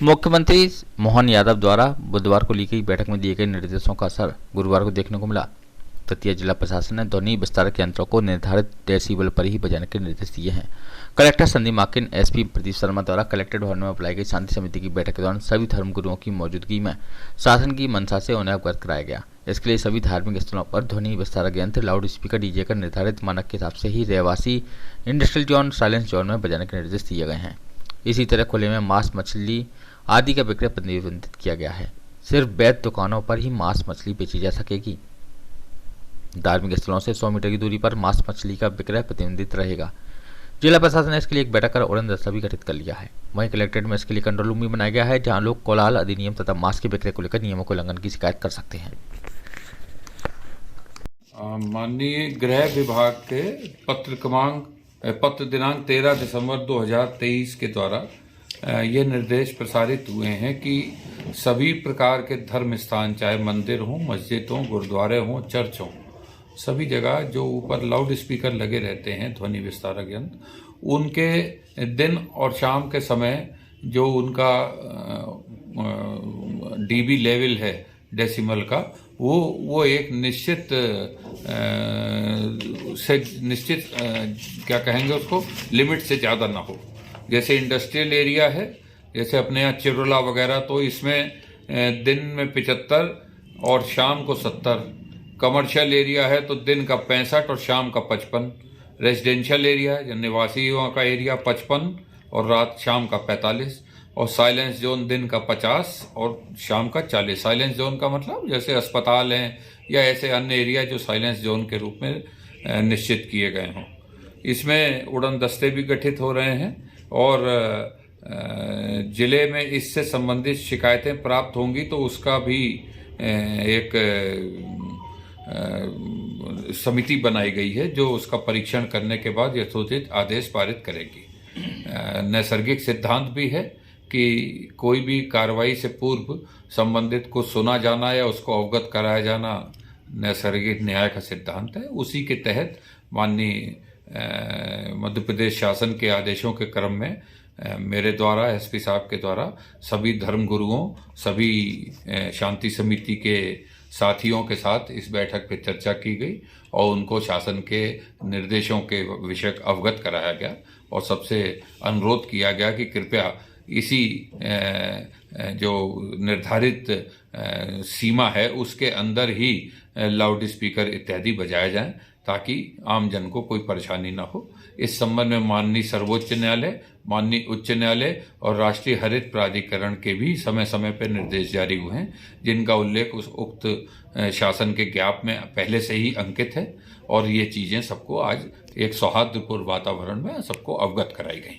मुख्यमंत्री मोहन यादव द्वारा बुधवार को ली गई बैठक में दिए गए निर्देशों का असर गुरुवार को देखने को मिला। तृतीय जिला प्रशासन ने ध्वनि विस्तारक यंत्रों को निर्धारित डेसिबल पर ही बजाने के निर्देश दिए हैं। कलेक्टर संदीप माकिन, एसपी प्रदीप शर्मा द्वारा कलेक्ट्रेट भवन में बुलाई गई शांति समिति की बैठक के दौरान सभी धर्मगुरुओं की मौजूदगी में शासन की मंशा से उन्हें अवगत कराया गया। इसके लिए सभी धार्मिक स्थलों पर ध्वनि विस्तारक यंत्र, लाउड स्पीकर, डीजे का निर्धारित मानक के हिसाब से ही रहवासी इंडस्ट्रियल जोन, साइलेंस जोन में बजाने के निर्देश दिए गए हैं। इसी तरह खुले में मांस, मछली आदि का विक्रय प्रतिबंधित किया गया है। सिर्फ वैध दुकानों पर ही मांस मछली बेची जा सकेगी। धार्मिक स्थलों से 100 मीटर की दूरी पर मांस मछली का विक्रय प्रतिबंधित रहेगा। जिला प्रशासन ने इसके लिए एक बैठक कर उड़न दस्ता भी गठित कर लिया है। वहीं कलेक्ट्रेट में इसके लिए कंट्रोल रूम भी बनाया गया है, जहां लोग कोलाहल अधिनियम तथा मांस के विक्रय को लेकर नियमों के उल्लंघन की शिकायत कर सकते हैं। माननीय गृह विभाग के पत्र दिनांक 13 दिसंबर 2023 के द्वारा ये निर्देश प्रसारित हुए हैं कि सभी प्रकार के धर्म स्थान, चाहे मंदिर हों, मस्जिद हों, गुरुद्वारे हों, चर्च हों, सभी जगह जो ऊपर लाउड स्पीकर लगे रहते हैं, ध्वनि विस्तारक यंत्र, उनके दिन और शाम के समय जो उनका डीबी लेवल है डेसिमल का, वो एक निश्चित क्या कहेंगे उसको, लिमिट से ज़्यादा ना हो। जैसे इंडस्ट्रियल एरिया है, जैसे अपने यहाँ चिरोला वगैरह, तो इसमें दिन में 75 और शाम को 70। कमर्शियल एरिया है तो दिन का 65 और शाम का 55। रेजिडेंशियल एरिया है, निवासियों का एरिया 55 और रात शाम का 45। और साइलेंस जोन दिन का 50 और शाम का 40। साइलेंस जोन का मतलब जैसे अस्पताल हैं या ऐसे अन्य एरिया जो साइलेंस जोन के रूप में निश्चित किए गए हों। इसमें उड़न दस्ते भी गठित हो रहे हैं और जिले में इससे संबंधित शिकायतें प्राप्त होंगी तो उसका भी एक समिति बनाई गई है जो उसका परीक्षण करने के बाद यथोचित आदेश पारित करेगी। नैसर्गिक सिद्धांत भी है कि कोई भी कार्रवाई से पूर्व संबंधित को सुना जाना या उसको अवगत कराया जाना नैसर्गिक न्याय का सिद्धांत है। उसी के तहत माननीय मध्य प्रदेश शासन के आदेशों के क्रम में मेरे द्वारा, एसपी साहब के द्वारा सभी धर्मगुरुओं, सभी शांति समिति के साथियों के साथ इस बैठक पे चर्चा की गई और उनको शासन के निर्देशों के विषय अवगत कराया गया और सबसे अनुरोध किया गया कि कृपया इसी जो निर्धारित सीमा है उसके अंदर ही लाउड स्पीकर इत्यादि बजाए जाएं ताकि आम जन को कोई परेशानी ना हो। इस संबंध में माननीय सर्वोच्च न्यायालय, माननीय उच्च न्यायालय और राष्ट्रीय हरित प्राधिकरण के भी समय समय पर निर्देश जारी हुए हैं, जिनका उल्लेख उस उक्त शासन के ज्ञाप में पहले से ही अंकित है और ये चीज़ें सबको आज एक सौहार्दपूर्ण वातावरण में सबको अवगत कराई गई।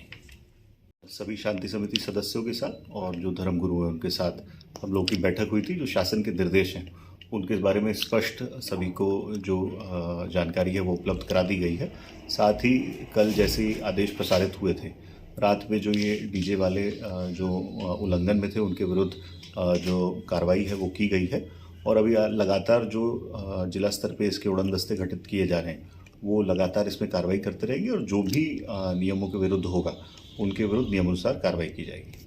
सभी शांति समिति सदस्यों के साथ और जो धर्मगुरु हैं उनके साथ हम लोग की बैठक हुई थी। जो शासन के निर्देश हैं उनके बारे में स्पष्ट सभी को जो जानकारी है वो उपलब्ध करा दी गई है। साथ ही कल जैसे आदेश प्रसारित हुए थे, रात में जो ये डीजे वाले जो उल्लंघन में थे उनके विरुद्ध जो कार्रवाई है वो की गई है और अभी लगातार जो जिला स्तर पे इसके उड़न दस्ते गठित किए जा रहे हैं वो लगातार इसमें कार्रवाई करते रहेंगे और जो भी नियमों के विरुद्ध होगा उनके विरुद्ध नियमानुसार कार्रवाई की जाएगी।